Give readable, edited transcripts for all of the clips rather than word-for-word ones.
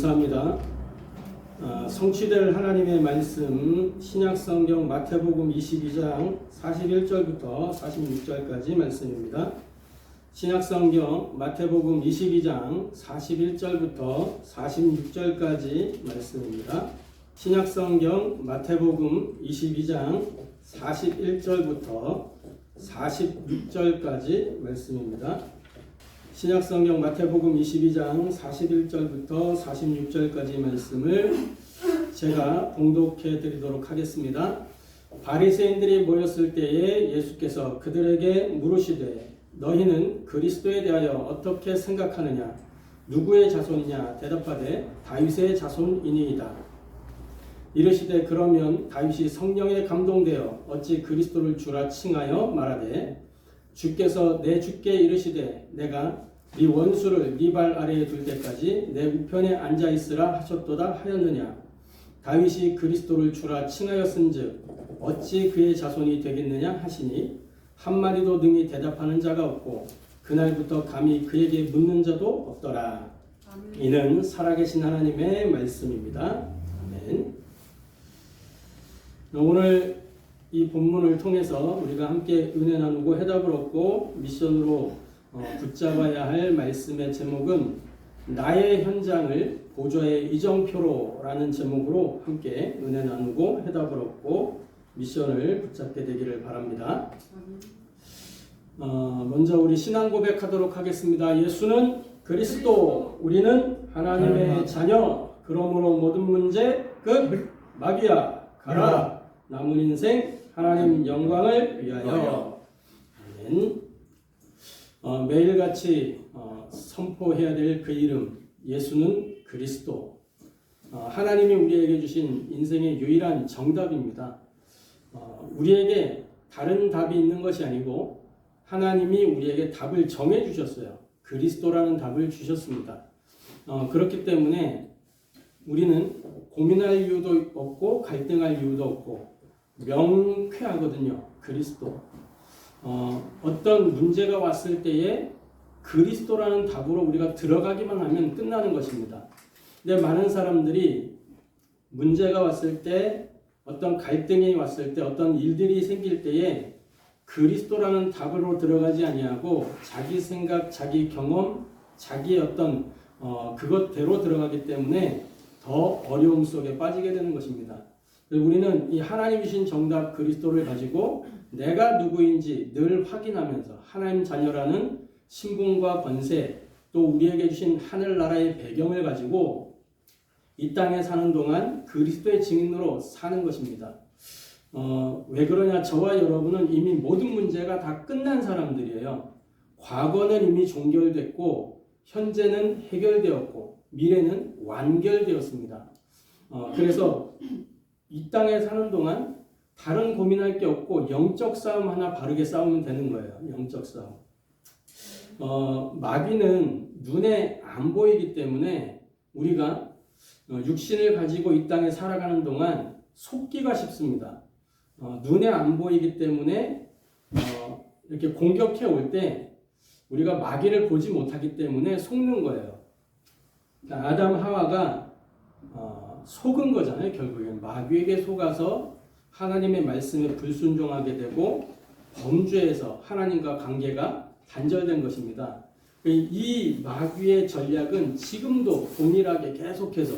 감사합니다. 성취될 하나님의 말씀 신약성경 마태복음 22장 41절부터 46절까지 말씀입니다. 신약성경 마태복음 22장 41절부터 46절까지 말씀입니다. 신약성경 마태복음 22장 41절부터 46절까지 말씀입니다. 신약성경 마태복음 22장 41절부터 46절까지 말씀을 제가 봉독해 드리도록 하겠습니다. 바리새인들이 모였을 때에 예수께서 그들에게 물으시되 너희는 그리스도에 대하여 어떻게 생각하느냐? 누구의 자손이냐? 대답하되 다윗의 자손이니이다. 이르시되 그러면 다윗이 성령에 감동되어 어찌 그리스도를 주라 칭하여 말하되 주께서 내 주께 이르시되 내가 네 원수를 네 발 아래에 둘 때까지 내 우편에 앉아 있으라 하셨도다 하였느냐? 다윗이 그리스도를 주라 칭하였은즉 어찌 그의 자손이 되겠느냐 하시니 한마디도 능히 대답하는 자가 없고 그날부터 감히 그에게 묻는 자도 없더라. 아멘. 이는 살아계신 하나님의 말씀입니다. 아멘. 오늘 이 본문을 통해서 우리가 함께 은혜 나누고 해답을 얻고 미션으로 붙잡아야 할 말씀의 제목은 나의 현장을 보좌의 이정표로라는 제목으로 함께 은혜 나누고 해답을 얻고 미션을 붙잡게 되기를 바랍니다. 먼저 우리 신앙 고백하도록 하겠습니다. 예수는 그리스도, 우리는 하나님의 자녀. 그러므로 모든 문제 끝. 마귀야 가라. 남은 인생 하나님 영광을 위하여. 아멘. 매일같이 선포해야 될 그 이름, 예수는 그리스도. 하나님이 우리에게 주신 인생의 유일한 정답입니다. 우리에게 다른 답이 있는 것이 아니고 하나님이 우리에게 답을 정해 주셨어요. 그리스도라는 답을 주셨습니다. 그렇기 때문에 우리는 고민할 이유도 없고 갈등할 이유도 없고 명쾌하거든요. 그리스도. 어떤 문제가 왔을 때에 그리스도라는 답으로 우리가 들어가기만 하면 끝나는 것입니다. 근데 많은 사람들이 문제가 왔을 때, 어떤 갈등이 왔을 때, 어떤 일들이 생길 때에 그리스도라는 답으로 들어가지 아니하고 자기 생각, 자기 경험, 자기의 어떤 그것대로 들어가기 때문에 더 어려움 속에 빠지게 되는 것입니다. 우리는 이 하나님이 주신 정답 그리스도를 가지고 내가 누구인지 늘 확인하면서 하나님 자녀라는 신분과 권세, 또 우리에게 주신 하늘나라의 배경을 가지고 이 땅에 사는 동안 그리스도의 증인으로 사는 것입니다. 왜 그러냐? 저와 여러분은 이미 모든 문제가 다 끝난 사람들이에요. 과거는 이미 종결됐고 현재는 해결되었고 미래는 완결되었습니다. 그래서 이 땅에 사는 동안 다른 고민할 게 없고 영적 싸움 하나 바르게 싸우면 되는 거예요. 영적 싸움. 마귀는 눈에 안 보이기 때문에 우리가 육신을 가지고 이 땅에 살아가는 동안 속기가 쉽습니다. 눈에 안 보이기 때문에 이렇게 공격해 올 때 우리가 마귀를 보지 못하기 때문에 속는 거예요. 그러니까 아담 하와가 속은 거잖아요. 결국엔 마귀에게 속아서 하나님의 말씀에 불순종하게 되고 범죄해서 하나님과 관계가 단절된 것입니다. 이 마귀의 전략은 지금도 동일하게 계속해서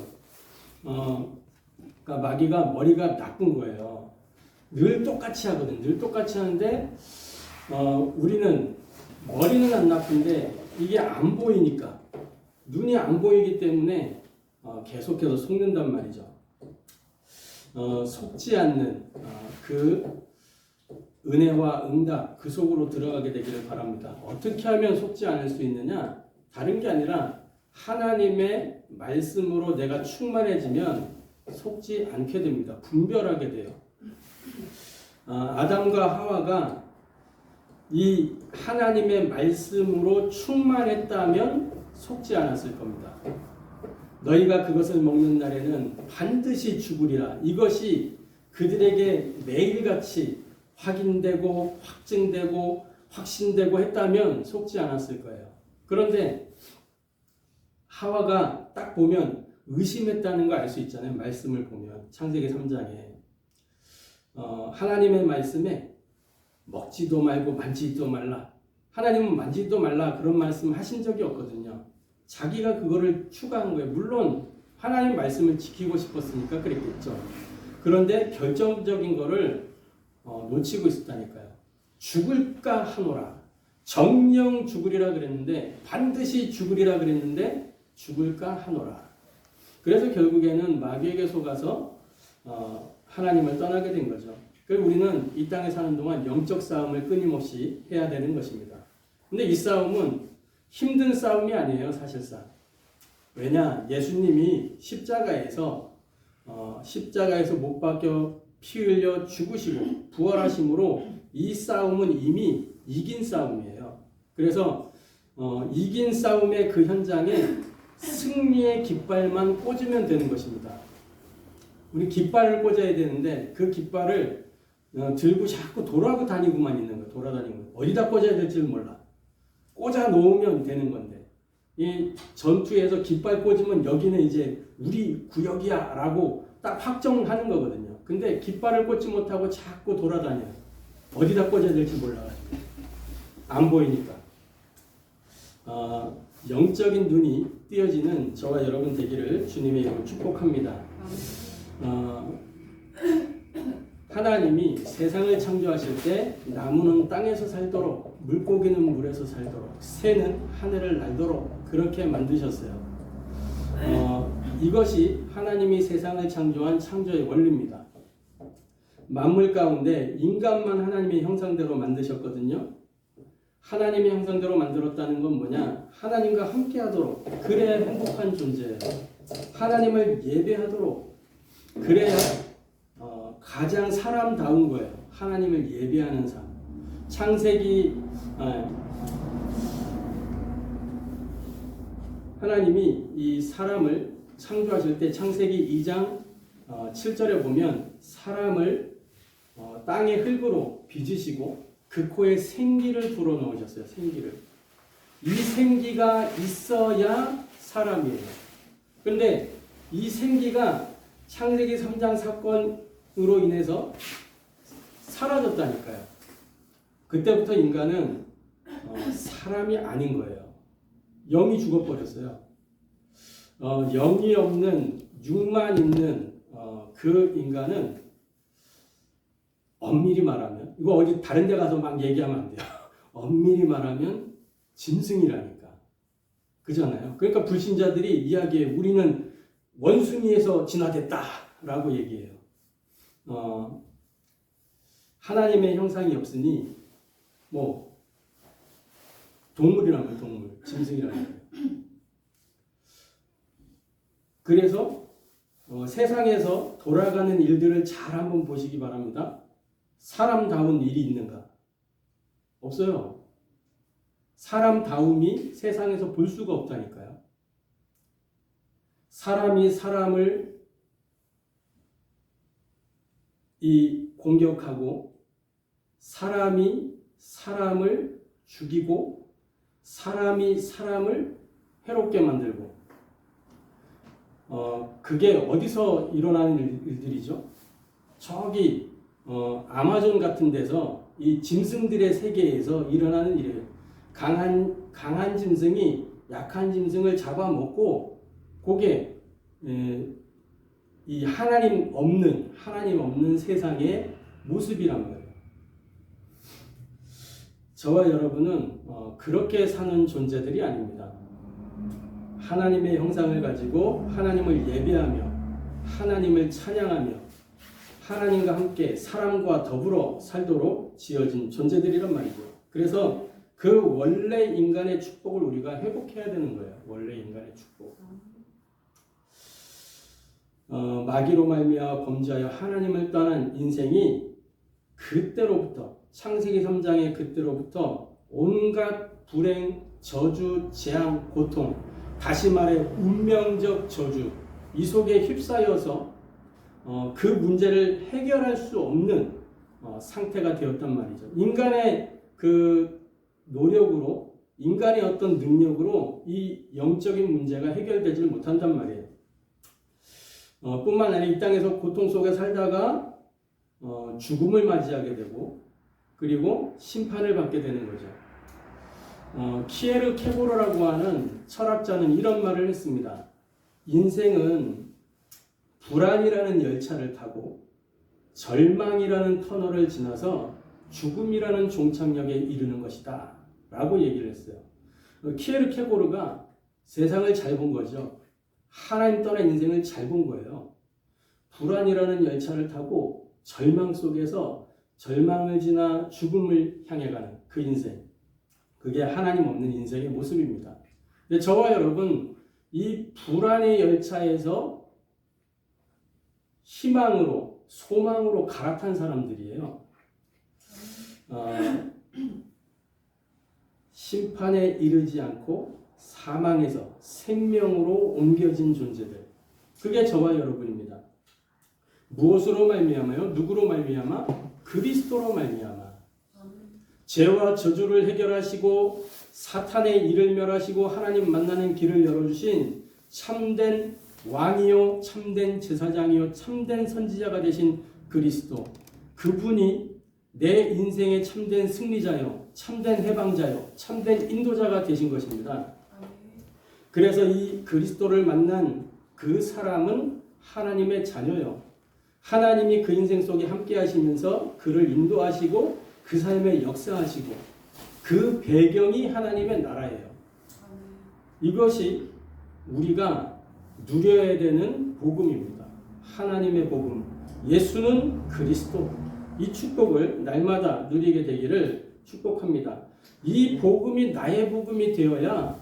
그러니까 마귀가 머리가 나쁜 거예요. 늘 똑같이 하거든. 늘 똑같이 하는데 우리는 머리는 안 나쁜데 이게 안 보이니까 눈이 안 보이기 때문에 계속해서 속는단 말이죠. 속지 않는 그 은혜와 응답 그 속으로 들어가게 되기를 바랍니다. 어떻게 하면 속지 않을 수 있느냐? 다른 게 아니라 하나님의 말씀으로 내가 충만해지면 속지 않게 됩니다. 분별하게 돼요. 아담과 하와가 이 하나님의 말씀으로 충만했다면 속지 않았을 겁니다. 너희가 그것을 먹는 날에는 반드시 죽으리라. 이것이 그들에게 매일같이 확인되고 확증되고 확신되고 했다면 속지 않았을 거예요. 그런데 하와가 딱 보면 의심했다는 거 알 수 있잖아요. 말씀을 보면 창세기 3장에 하나님의 말씀에 먹지도 말고 만지지도 말라. 하나님은 만지지도 말라 그런 말씀 하신 적이 없거든요. 자기가 그거를 추가한 거예요. 물론 하나님 말씀을 지키고 싶었으니까 그랬겠죠. 그런데 결정적인 거를 놓치고 있었다니까요. 죽을까 하노라. 정령 죽으리라 그랬는데 반드시 죽으리라 그랬는데 죽을까 하노라. 그래서 결국에는 마귀에게 속아서 하나님을 떠나게 된 거죠. 그래서 우리는 이 땅에 사는 동안 영적 싸움을 끊임없이 해야 되는 것입니다. 근데 이 싸움은 힘든 싸움이 아니에요, 사실상. 왜냐? 예수님이 십자가에서 못 박혀 피 흘려 죽으시고 부활하심으로 이 싸움은 이미 이긴 싸움이에요. 그래서 이긴 싸움의 그 현장에 승리의 깃발만 꽂으면 되는 것입니다. 우리 깃발을 꽂아야 되는데 그 깃발을 들고 자꾸 돌아다니고만 있는 거예요. 돌아다니고 어디다 꽂아야 될지를 몰라. 꽂아 놓으면 되는 건데 이 전투에서 깃발 꽂으면 여기는 이제 우리 구역이야 라고 딱 확정하는 거거든요. 근데 깃발을 꽂지 못하고 자꾸 돌아다녀요. 어디다 꽂아야 될지 몰라가지고 안 보이니까. 영적인 눈이 띄어지는 저와 여러분 되기를 주님의 이름으로 축복합니다. 하나님이 세상을 창조하실 때 나무는 땅에서 살도록 물고기는 물에서 살도록 새는 하늘을 날도록 그렇게 만드셨어요. 이것이 하나님이 세상을 창조한 창조의 원리입니다. 만물 가운데 인간만 하나님의 형상대로 만드셨거든요. 하나님의 형상대로 만들었다는 건 뭐냐? 하나님과 함께 하도록 그래야 행복한 존재예요. 하나님을 예배하도록 그래야 가장 사람다운 거예요. 하나님을 예배하는 삶. 하나님이 이 사람을 창조하실 때 창세기 2장 7절에 보면 사람을 땅의 흙으로 빚으시고 그 코에 생기를 불어넣으셨어요. 생기를. 이 생기가 있어야 사람이에요. 그런데 이 생기가 창세기 3장 사건으로 인해서 사라졌다니까요. 그때부터 인간은 사람이 아닌 거예요. 영이 죽어버렸어요. 영이 없는 육만 있는 그 인간은 엄밀히 말하면 이거 어디 다른 데 가서 막 얘기하면 안 돼요. 엄밀히 말하면 짐승이라니까. 그잖아요. 그러니까 불신자들이 이야기해 우리는 원숭이에서 진화됐다라고 얘기해요. 하나님의 형상이 없으니 뭐 동물이라면 동물, 짐승이라면. 그래서 세상에서 돌아가는 일들을 잘 한번 보시기 바랍니다. 사람다운 일이 있는가? 없어요. 사람다움이 세상에서 볼 수가 없다니까요. 사람이 사람을 공격하고 사람이 사람을 죽이고 사람이 사람을 해롭게 만들고 그게 어디서 일어나는 일들이죠? 저기 아마존 같은 데서 이 짐승들의 세계에서 일어나는 일이에요. 강한 짐승이 약한 짐승을 잡아먹고 그게 이 하나님 없는 세상의 모습이란 거예요. 저와 여러분은 그렇게 사는 존재들이 아닙니다. 하나님의 형상을 가지고 하나님을 예배하며 하나님을 찬양하며 하나님과 함께 사람과 더불어 살도록 지어진 존재들이란 말이죠. 그래서 그 원래 인간의 축복을 우리가 회복해야 되는 거예요. 원래 인간의 축복. 마귀로 말미암아 범죄하여 하나님을 떠난 인생이 그때로부터 창세기 3장의 그때로부터 온갖 불행, 저주, 재앙, 고통, 다시 말해 운명적 저주 이 속에 휩싸여서 그 문제를 해결할 수 없는 상태가 되었단 말이죠. 인간의 그 노력으로 인간의 어떤 능력으로 이 영적인 문제가 해결되지 못한단 말이에요. 뿐만 아니라 이 땅에서 고통 속에 살다가 죽음을 맞이하게 되고 그리고 심판을 받게 되는 거죠. 키에르 케고르라고 하는 철학자는 이런 말을 했습니다. 인생은 불안이라는 열차를 타고 절망이라는 터널을 지나서 죽음이라는 종착역에 이르는 것이다 라고 얘기를 했어요. 키에르 케고르가 세상을 잘 본 거죠. 하나님 떠난 인생을 잘 본 거예요. 불안이라는 열차를 타고 절망 속에서 절망을 지나 죽음을 향해 가는 그 인생, 그게 하나님 없는 인생의 모습입니다. 근데 저와 여러분, 이 불안의 열차에서 희망으로, 소망으로 갈아탄 사람들이에요. 심판에 이르지 않고 사망에서 생명으로 옮겨진 존재들, 그게 저와 여러분입니다. 무엇으로 말미암아요? 누구로 말미암아? 그리스도로 말미암아. 죄와 저주를 해결하시고 사탄의 일을 멸하시고 하나님 만나는 길을 열어주신 참된 왕이요 참된 제사장이요 참된 선지자가 되신 그리스도, 그분이 내 인생의 참된 승리자요 참된 해방자요 참된 인도자가 되신 것입니다. 그래서 이 그리스도를 만난 그 사람은 하나님의 자녀요. 하나님이 그 인생 속에 함께 하시면서 그를 인도하시고 그 삶에 역사하시고 그 배경이 하나님의 나라예요. 이것이 우리가 누려야 되는 복음입니다. 하나님의 복음. 예수는 그리스도. 이 축복을 날마다 누리게 되기를 축복합니다. 이 복음이 나의 복음이 되어야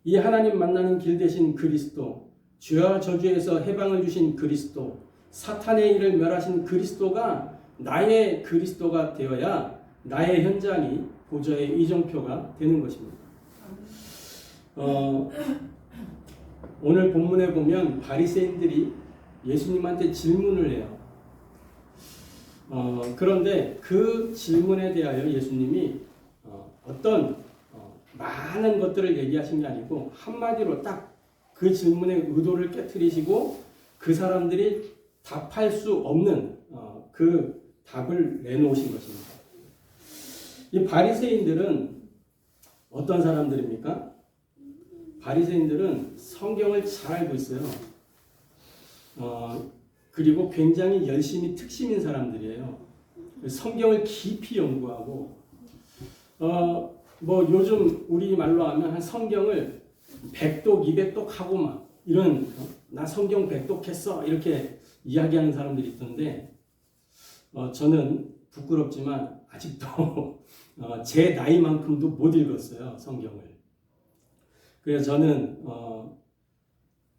이 하나님 만나는 길 되신 그리스도, 죄와 저주에서 해방을 주신 그리스도, 사탄의 일을 멸하신 그리스도가 나의 그리스도가 되어야 나의 현장이 보좌의 이정표가 되는 것입니다. 오늘 본문에 보면 바리새인들이 예수님한테 질문을 해요. 그런데 그 질문에 대하여 예수님이 어떤 많은 것들을 얘기하신 게 아니고 한마디로 딱 그 질문의 의도를 깨트리시고 그 사람들이 답할 수 없는 그 답을 내놓으신 것입니다. 이 바리새인들은 어떤 사람들입니까? 바리새인들은 성경을 잘 알고 있어요. 그리고 굉장히 열심히 특심인 사람들이에요. 성경을 깊이 연구하고 뭐 요즘 우리 말로 하면 한 성경을 100독, 200독 하고 막 이런 나 성경 100독 했어 이렇게 이야기하는 사람들이 있던데 저는 부끄럽지만 아직도 제 나이만큼도 못 읽었어요, 성경을. 그래서 저는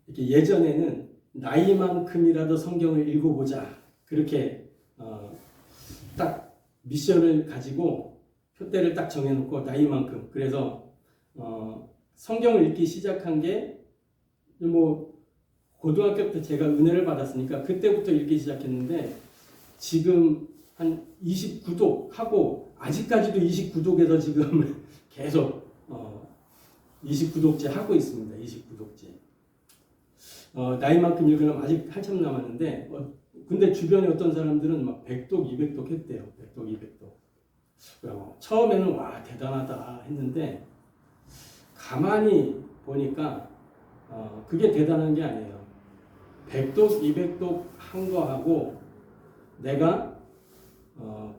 이렇게 예전에는 나이만큼이라도 성경을 읽어보자 그렇게 딱 미션을 가지고 표대를 딱 정해놓고 나이만큼. 그래서 성경을 읽기 시작한 게 뭐 고등학교 때 제가 은혜를 받았으니까 그때부터 읽기 시작했는데 지금 한 29독 하고 아직까지도 29독에서 지금 계속 29독째 하고 있습니다. 29독째. 나이만큼 읽으려면 아직 한참 남았는데 근데 주변에 어떤 사람들은 막 100독, 200독 했대요. 100독, 200독. 처음에는 와 대단하다 했는데 가만히 보니까 그게 대단한 게 아니에요. 100독, 200독 한 거하고 내가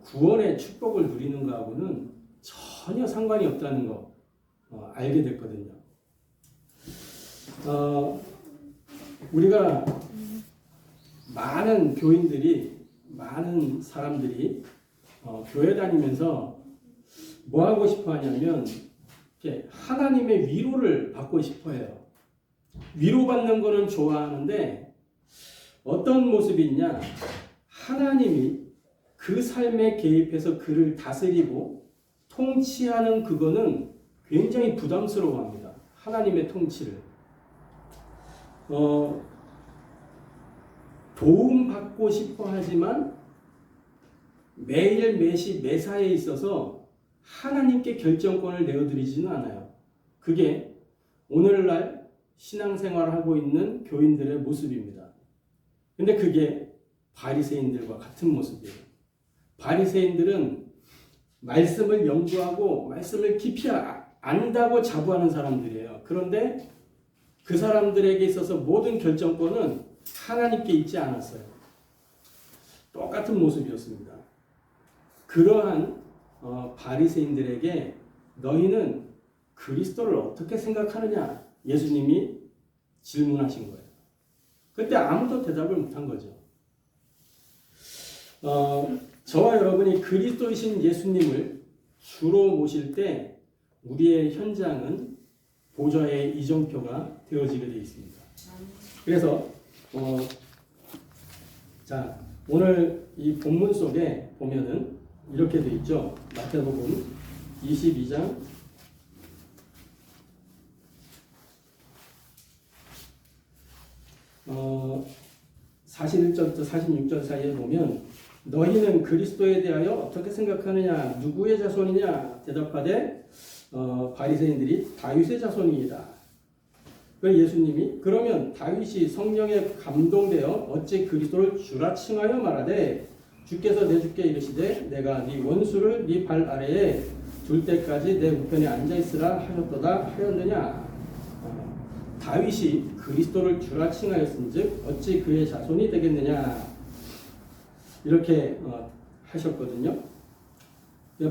구원의 축복을 누리는 거하고는 전혀 상관이 없다는 거 알게 됐거든요. 우리가 많은 교인들이, 많은 사람들이 교회 다니면서 뭐 하고 싶어 하냐면 이렇게 하나님의 위로를 받고 싶어 해요. 위로받는 거는 좋아하는데 어떤 모습이 있냐? 하나님이 그 삶에 개입해서 그를 다스리고 통치하는 그거는 굉장히 부담스러워합니다. 하나님의 통치를. 도움받고 싶어 하지만 매일 매시 매사에 있어서 하나님께 결정권을 내어드리지는 않아요. 그게 오늘날 신앙생활을 하고 있는 교인들의 모습입니다. 근데 그게 바리새인들과 같은 모습이에요. 바리새인들은 말씀을 연구하고 말씀을 깊이 안다고 자부하는 사람들이에요. 그런데 그 사람들에게 있어서 모든 결정권은 하나님께 있지 않았어요. 똑같은 모습이었습니다. 그러한 바리새인들에게 너희는 그리스도를 어떻게 생각하느냐? 예수님이 질문하신 거예요. 그때 아무도 대답을 못한 거죠. 저와 여러분이 그리스도이신 예수님을 주로 모실 때 우리의 현장은 보좌의 이정표가 되어지게 되어 있습니다. 그래서 자, 오늘 이 본문 속에 보면은 이렇게 되어 있죠. 마태복음 22장 41절부터 46절 사이에 보면 너희는 그리스도에 대하여 어떻게 생각하느냐? 누구의 자손이냐? 대답하되 바리새인들이 다윗의 자손이다. 그 예수님이 그러면 다윗이 성령에 감동되어 어찌 그리스도를 주라 칭하여 말하되 주께서 내 주께 이르시되 내가 네 원수를 네 발 아래에 둘 때까지 내 우편에 앉아 있으라 하셨도다 하였느냐? 다윗이 그리스도를 주라 칭하였은즉 어찌 그의 자손이 되겠느냐? 이렇게 하셨거든요.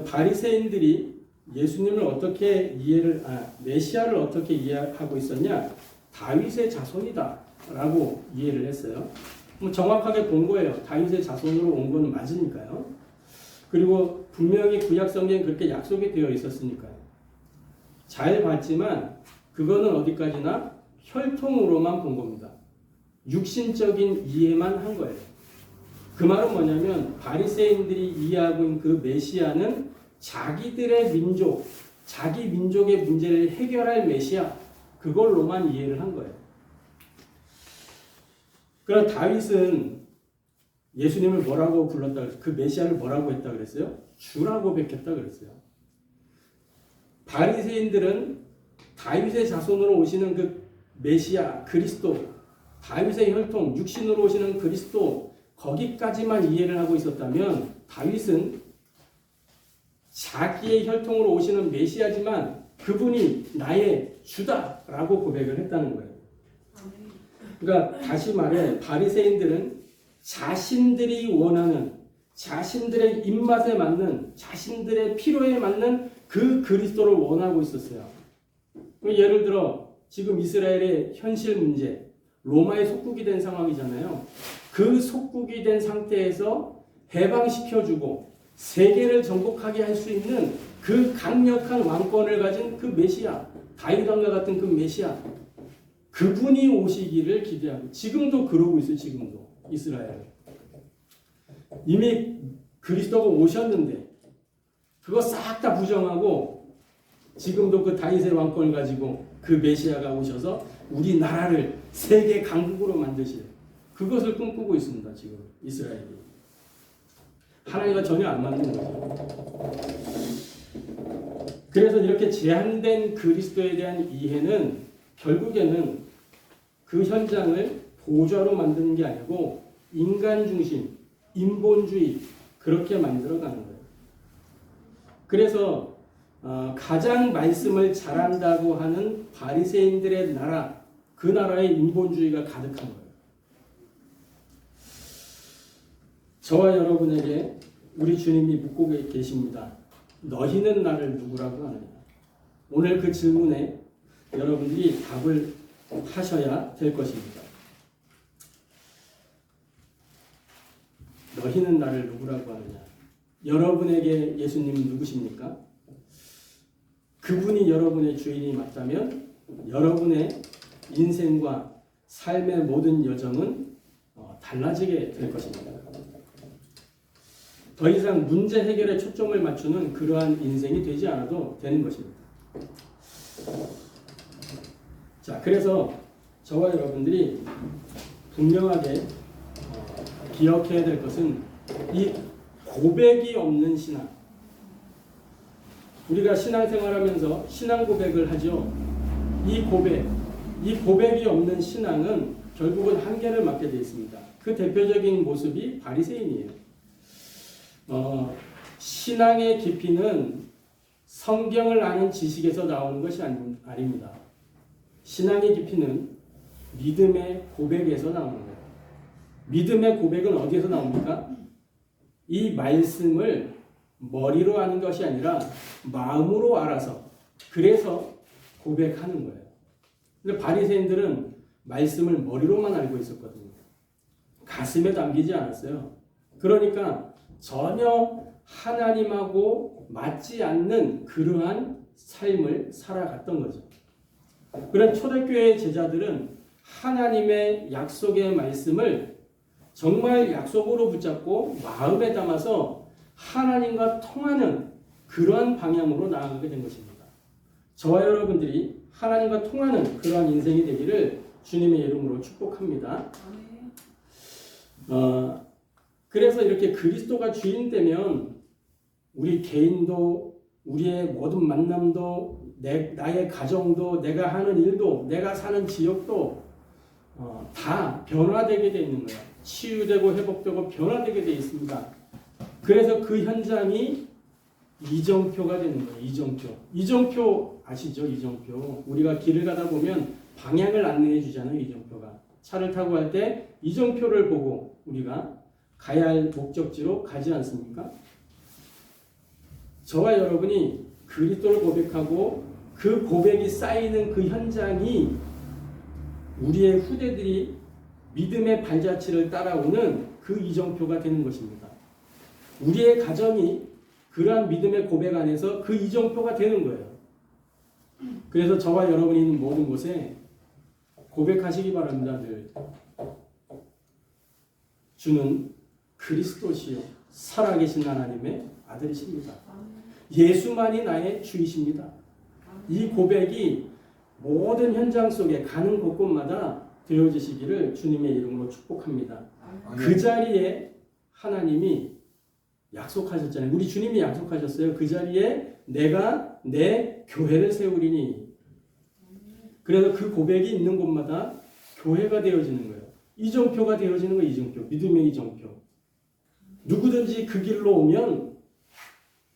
바리새인들이 예수님을 어떻게 메시아를 어떻게 이해하고 있었냐? 다윗의 자손이다라고 이해를 했어요. 정확하게 본 거예요. 다윗의 자손으로 온 건 맞으니까요. 그리고 분명히 구약 성경에 그렇게 약속이 되어 있었으니까요. 잘 봤지만 그거는 어디까지나 혈통으로만 본 겁니다. 육신적인 이해만 한 거예요. 그 말은 뭐냐면 바리새인들이 이해하고 있는 그 메시아는 자기들의 민족, 자기 민족의 문제를 해결할 메시아, 그걸로만 이해를 한 거예요. 그러나 다윗은 예수님을 뭐라고 불렀다 그랬어요? 그 메시아를 뭐라고 했다 그랬어요? 주라고 고백했다 그랬어요. 바리새인들은 다윗의 자손으로 오시는 그 메시아, 그리스도, 다윗의 혈통, 육신으로 오시는 그리스도, 거기까지만 이해를 하고 있었다면 다윗은 자기의 혈통으로 오시는 메시아지만 그분이 나의 주다라고 고백을 했다는 거예요. 그러니까 다시 말해 바리새인들은 자신들이 원하는, 자신들의 입맛에 맞는, 자신들의 필요에 맞는 그 그리스도를 원하고 있었어요. 예를 들어 지금 이스라엘의 현실 문제, 로마의 속국이 된 상황이잖아요. 그 속국이 된 상태에서 해방시켜주고 세계를 정복하게 할 수 있는 그 강력한 왕권을 가진 그 메시아, 다윗 왕과 같은 그 메시아, 그분이 오시기를 기대하고 지금도 그러고 있어요. 지금도 이스라엘 이미 그리스도가 오셨는데 그거 싹 다 부정하고 지금도 그 다윗의 왕권을 가지고 그 메시아가 오셔서 우리나라를 세계 강국으로 만드실 그것을 꿈꾸고 있습니다. 지금 이스라엘이. 하나님과 전혀 안 맞는 거죠. 그래서 이렇게 제한된 그리스도에 대한 이해는 결국에는 그 현장을 보좌로 만드는 게 아니고 인간 중심, 인본주의 그렇게 만들어가는 거예요. 그래서 가장 말씀을 잘한다고 하는 바리새인들의 나라, 그 나라의 인본주의가 가득한 거예요. 저와 여러분에게 우리 주님이 묻고 계십니다. 너희는 나를 누구라고 하느냐? 오늘 그 질문에 여러분들이 답을 하셔야 될 것입니다. 너희는 나를 누구라고 하느냐? 여러분에게 예수님은 누구십니까? 그분이 여러분의 주인이 맞다면 여러분의 인생과 삶의 모든 여정은 달라지게 될 것입니다. 더 이상 문제 해결에 초점을 맞추는 그러한 인생이 되지 않아도 되는 것입니다. 자, 그래서 저와 여러분들이 분명하게 기억해야 될 것은 이 고백이 없는 신앙. 우리가 신앙생활하면서 신앙 고백을 하죠. 이 고백이 없는 신앙은 결국은 한계를 맞게 되어 있습니다. 그 대표적인 모습이 바리새인이에요. 신앙의 깊이는 성경을 아는 지식에서 나오는 것이 아닙니다. 신앙의 깊이는 믿음의 고백에서 나오는 거예요. 믿음의 고백은 어디에서 나옵니까? 이 말씀을 머리로 아는 것이 아니라 마음으로 알아서, 그래서 고백하는 거예요. 근데 바리새인들은 말씀을 머리로만 알고 있었거든요. 가슴에 담기지 않았어요. 그러니까 전혀 하나님하고 맞지 않는 그러한 삶을 살아갔던 거죠. 그런 초대교회의 제자들은 하나님의 약속의 말씀을 정말 약속으로 붙잡고 마음에 담아서 하나님과 통하는 그러한 방향으로 나아가게 된 것입니다. 저와 여러분들이 하나님과 통하는 그러한 인생이 되기를 주님의 이름으로 축복합니다. 그래서 이렇게 그리스도가 주인 되면 우리 개인도, 우리의 모든 만남도, 나의 가정도, 내가 하는 일도, 내가 사는 지역도 다 변화되게 되어 있는 거예요. 치유되고 회복되고 변화되게 되어 있습니다. 그래서 그 현장이 이정표가 되는 거예요. 이정표 아시죠? 이정표. 우리가 길을 가다 보면 방향을 안내해 주잖아요. 이정표가. 차를 타고 갈 때 이정표를 보고 우리가 가야 할 목적지로 가지 않습니까? 저와 여러분이 그리스도를 고백하고 그 고백이 쌓이는 그 현장이 우리의 후대들이 믿음의 발자취를 따라오는 그 이정표가 되는 것입니다. 우리의 가정이 그러한 믿음의 고백 안에서 그 이정표가 되는 거예요. 그래서 저와 여러분이 있는 모든 곳에 고백하시기 바랍니다. 늘 주는 그리스도시요 살아계신 하나님의 아들이십니다. 예수만이 나의 주이십니다. 이 고백이 모든 현장 속에 가는 곳곳마다 되어지시기를 주님의 이름으로 축복합니다. 그 자리에 하나님이 약속하셨잖아요. 우리 주님이 약속하셨어요. 그 자리에 내가 내 교회를 세우리니. 그래서 그 고백이 있는 곳마다 교회가 되어지는 거예요. 이정표가 되어지는 거예요. 이정표. 믿음의 이정표. 누구든지 그 길로 오면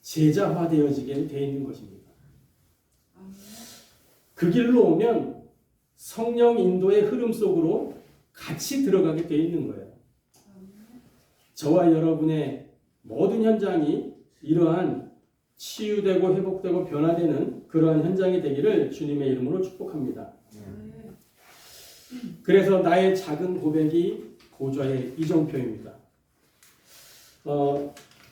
제자화 되어지게 되어 있는 것입니다. 그 길로 오면 성령 인도의 흐름 속으로 같이 들어가게 되어 있는 거예요. 저와 여러분의 모든 현장이 이러한 치유되고 회복되고 변화되는 그러한 현장이 되기를 주님의 이름으로 축복합니다. 그래서 나의 작은 고백이 보좌의 이정표입니다.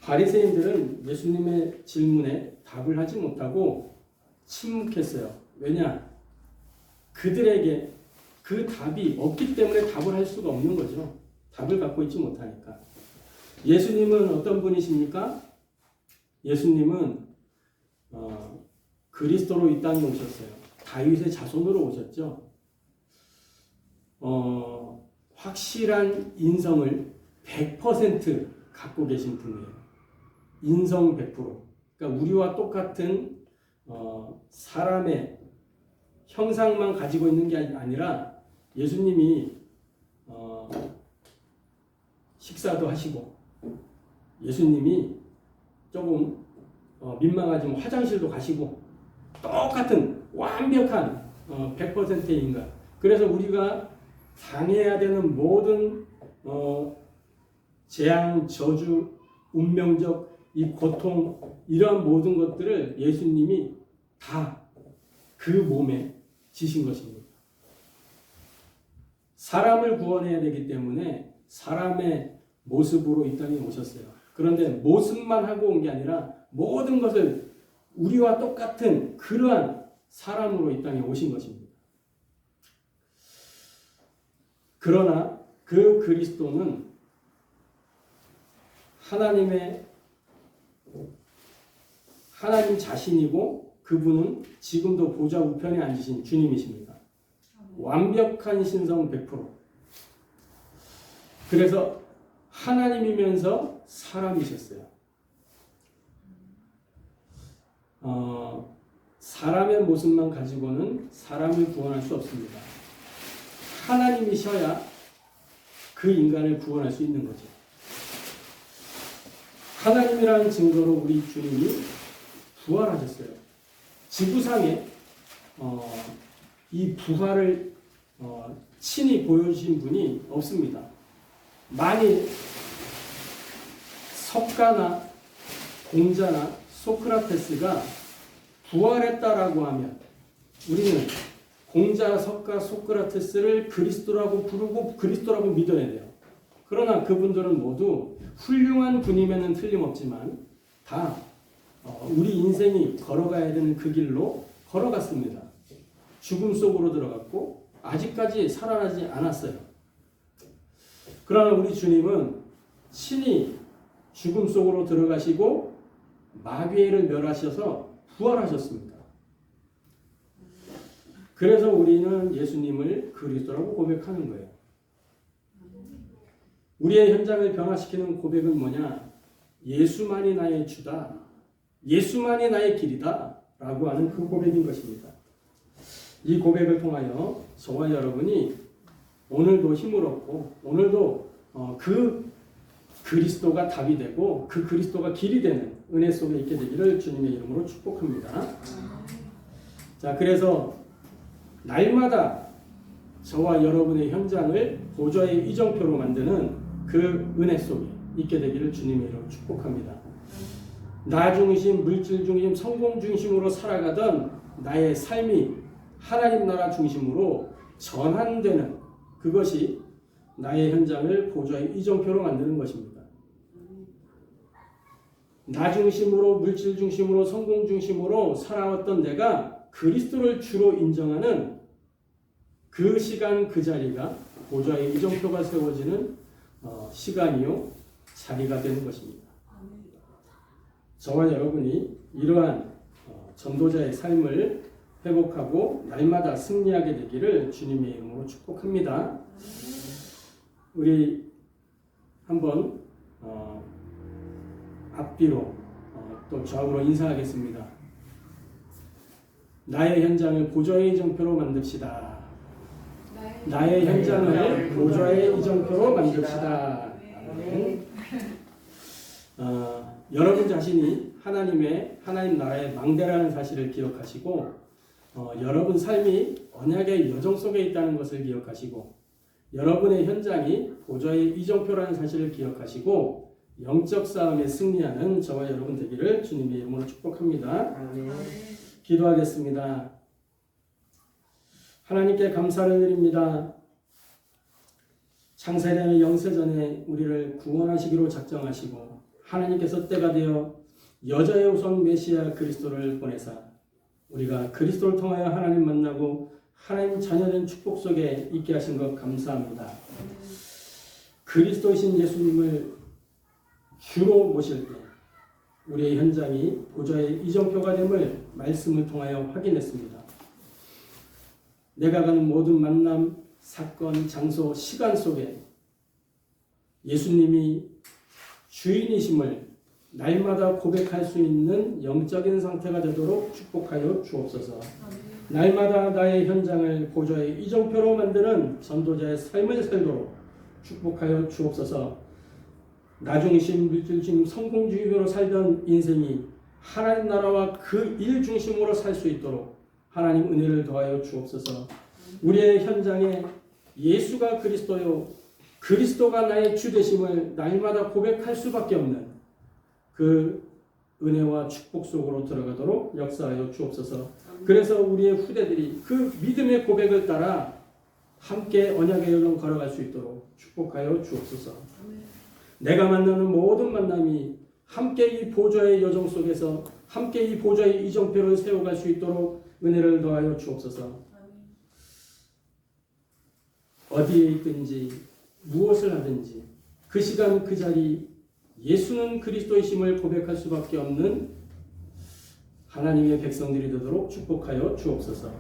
바리새인들은 예수님의 질문에 답을 하지 못하고 침묵했어요. 왜냐? 그들에게 그 답이 없기 때문에 답을 할 수가 없는 거죠. 답을 갖고 있지 못하니까. 예수님은 어떤 분이십니까? 예수님은 그리스도로 이 땅에 오셨어요. 다윗의 자손으로 오셨죠. 확실한 인성을 100% 갖고 계신 분이에요. 인성 100%. 그러니까 우리와 똑같은 사람의 형상만 가지고 있는 게 아니라 예수님이 식사도 하시고 예수님이 조금 민망하지만 화장실도 가시고 똑같은 완벽한 100%의 인간. 그래서 우리가 당해야 되는 모든 재앙, 저주, 운명적 이 고통 이러한 모든 것들을 예수님이 다 그 몸에 지신 것입니다. 사람을 구원해야 되기 때문에 사람의 모습으로 이 땅에 오셨어요. 그런데 모습만 하고 온 게 아니라 모든 것을 우리와 똑같은 그러한 사람으로 이 땅에 오신 것입니다. 그러나 그 그리스도는 하나님 자신이고 그분은 지금도 보좌 우편에 앉으신 주님이십니다. 완벽한 신성 100%. 그래서 하나님이면서 사람이셨어요. 사람의 모습만 가지고는 사람을 구원할 수 없습니다. 하나님이셔야 그 인간을 구원할 수 있는 거죠. 하나님이라는 증거로 우리 주님이 부활하셨어요. 지구상에 이 부활을 친히 보여주신 분이 없습니다. 만일 석가나 공자나 소크라테스가 부활했다라고 하면 우리는 공자, 석가, 소크라테스를 그리스도라고 부르고 그리스도라고 믿어야 돼요. 그러나 그분들은 모두 훌륭한 분임에는 틀림없지만 다 우리 인생이 걸어가야 되는 그 길로 걸어갔습니다. 죽음 속으로 들어갔고 아직까지 살아나지 않았어요. 그러나 우리 주님은 친히 죽음 속으로 들어가시고 마귀를 멸하셔서 부활하셨습니다. 그래서 우리는 예수님을 그리스도라고 고백하는 거예요. 우리의 현장을 변화시키는 고백은 뭐냐? 예수만이 나의 주다. 예수만이 나의 길이다. 라고 하는 그 고백인 것입니다. 이 고백을 통하여 저와 여러분이 오늘도 힘을 얻고 오늘도 그 그리스도가 답이 되고 그 그리스도가 길이 되는 은혜 속에 있게 되기를 주님의 이름으로 축복합니다. 자, 그래서 날마다 저와 여러분의 현장을 보좌의 이정표로 만드는 그 은혜 속에 있게 되기를 주님의 이름으로 축복합니다. 나 중심, 물질 중심, 성공 중심으로 살아가던 나의 삶이 하나님 나라 중심으로 전환되는 그것이 나의 현장을 보좌의 이정표로 만드는 것입니다. 나 중심으로, 물질 중심으로, 성공 중심으로 살아왔던 내가 그리스도를 주로 인정하는 그 시간 그 자리가 보좌의 이정표가 세워지는 시간이요 자리가 되는 것입니다. 저와 여러분이 이러한 전도자의 삶을 회복하고 날마다 승리하게 되기를 주님의 이름으로 축복합니다. 우리 한번 앞뒤로 또 좌우로 인사하겠습니다. 나의 현장을 보좌의 이정표로 만듭시다. 나의 현장을 보좌의 이정표로 만듭시다. 여러분 자신이 하나님 나라의 망대라는 사실을 기억하시고 여러분 삶이 언약의 여정 속에 있다는 것을 기억하시고 여러분의 현장이 보좌의 이정표라는 사실을 기억하시고 영적 싸움에 승리하는 저와 여러분 되기를 주님의 이름으로 축복합니다. 기도하겠습니다. 하나님께 감사를 드립니다. 창세전에 영세전에 우리를 구원하시기로 작정하시고 하나님께서 때가 되어 여자의 우선 메시아 그리스도를 보내사 우리가 그리스도를 통하여 하나님 만나고 하나님 자녀된 축복 속에 있게 하신 것 감사합니다. 그리스도이신 예수님을 주로 모실 때 우리의 현장이 보좌의 이정표가 됨을 말씀을 통하여 확인했습니다. 내가 가는 모든 만남, 사건, 장소, 시간 속에 예수님이 주인이심을 날마다 고백할 수 있는 영적인 상태가 되도록 축복하여 주옵소서. 날마다 나의 현장을 보좌의 이정표로 만드는 전도자의 삶을 살도록 축복하여 주옵소서. 나중심, 물질중, 성공주의로 살던 인생이 하나님 나라와 그 일 중심으로 살 수 있도록 하나님 은혜를 더하여 주옵소서. 우리의 현장에 예수가 그리스도요 그리스도가 나의 주 되심을 날마다 고백할 수밖에 없는 그 은혜와 축복 속으로 들어가도록 역사하여 주옵소서. 그래서 우리의 후대들이 그 믿음의 고백을 따라 함께 언약의 여정 걸어갈 수 있도록 축복하여 주옵소서. 내가 만나는 모든 만남이 함께 이 보좌의 여정 속에서 함께 이 보좌의 이정표를 세워갈 수 있도록 은혜를 더하여 주옵소서. 어디에 있든지 무엇을 하든지 그 시간 그 자리 예수는 그리스도이심을 고백할 수밖에 없는 하나님의 백성들이 되도록 축복하여 주옵소서.